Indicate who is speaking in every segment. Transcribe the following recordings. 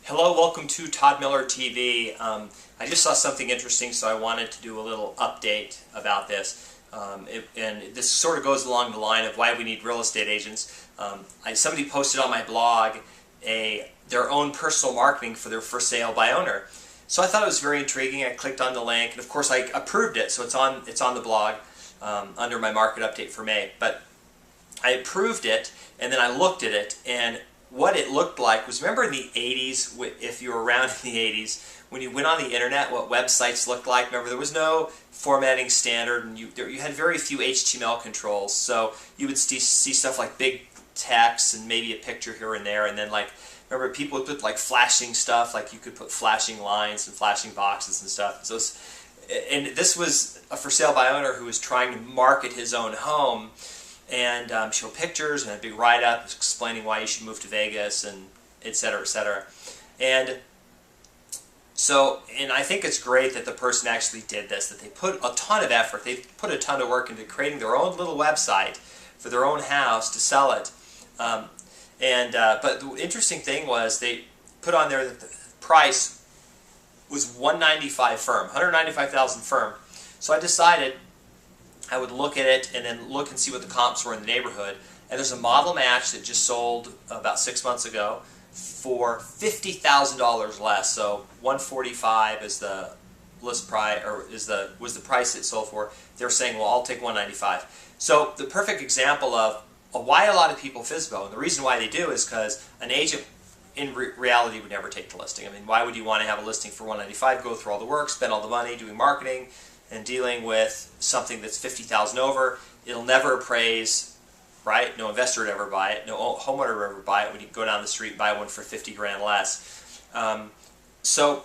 Speaker 1: Hello, welcome to Todd Miller TV. I just saw something interesting, so I wanted to do a little update about this. And this sort of goes along the line of why we need real estate agents. Somebody posted on my blog their own personal marketing for their for sale by owner. So I thought it was very intriguing. I clicked on the link, and of course I approved it, so it's on the blog under my market update for May. But I approved it, and then I looked at it, and what it looked like was, remember in the 80s, if you were around in the 80s, when you went on the internet, what websites looked like? Remember, there was no formatting standard, and you had very few HTML controls, so you would see stuff like big text and maybe a picture here and there, and then like, remember people would put like flashing stuff, like you could put flashing lines and flashing boxes and stuff. So and this was a for sale by owner who was trying to market his own home, and show pictures and a big write-up explaining why you should move to Vegas, and etc., etc. And so, and I think it's great that the person actually did this, that they put a ton of effort, they put a ton of work into creating their own little website for their own house to sell it. But the interesting thing was they put on there that the price was $195,000 firm, $195,000 firm. So I decided I would look at it and then look and see what the comps were in the neighborhood. And there's a model match that just sold about 6 months ago for $50,000 less. So $145,000 is the list price, or was the price it sold for. They're saying, well, I'll take $195,000. So the perfect example of why a lot of people FSBO, and the reason why they do is because an agent in reality would never take the listing. I mean, why would you want to have a listing for $195,000, go through all the work, spend all the money doing marketing, and dealing with something that's $50,000 over? It'll never appraise, right? No investor would ever buy it. No homeowner would ever buy it when you go down the street and buy one for 50 grand less. So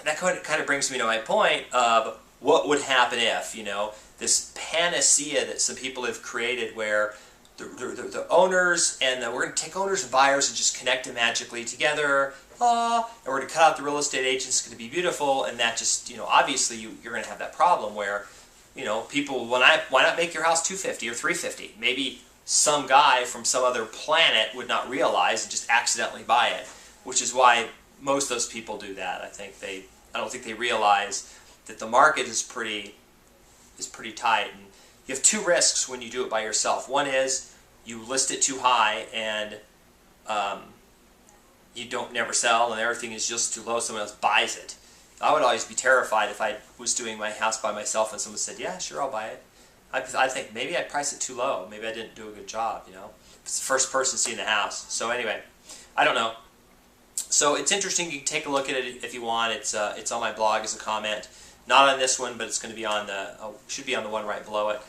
Speaker 1: that kind of brings me to my point of what would happen if, this panacea that some people have created where the owners and we're going to take owners and buyers and just connect them magically together. And we're going to cut out the real estate agents, it's going to be beautiful, and that just, obviously you're going to have that problem where, people, why not make your house $250,000 or $350,000? Maybe some guy from some other planet would not realize and just accidentally buy it, which is why most of those people do that. I don't think they realize that the market is pretty tight, and you have two risks when you do it by yourself. One is you list it too high and you don't never sell, and everything is just too low, someone else buys it. I would always be terrified if I was doing my house by myself and someone said, yeah, sure, I'll buy it. I think maybe I priced it too low, maybe I didn't do a good job, If it's the first person seeing the house. So anyway, I don't know. So it's interesting, you can take a look at it if you want. It's on my blog as a comment. Not on this one, but it's going to be on should be on the one right below it.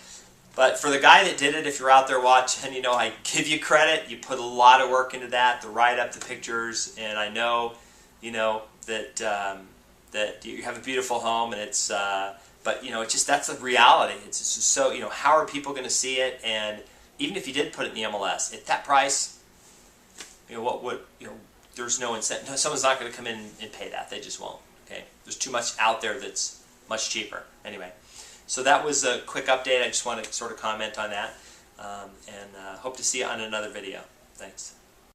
Speaker 1: But for the guy that did it, if you're out there watching, I give you credit. You put a lot of work into that, the write-up, the pictures, and I know, that you have a beautiful home, and it's, but it's just, that's the reality. It's just so, how are people going to see it? And even if you did put it in the MLS at that price, what would, there's no incentive. No, someone's not going to come in and pay that. They just won't. Okay, there's too much out there that's much cheaper. Anyway. So that was a quick update. I just want to sort of comment on that, and hope to see you on another video. Thanks.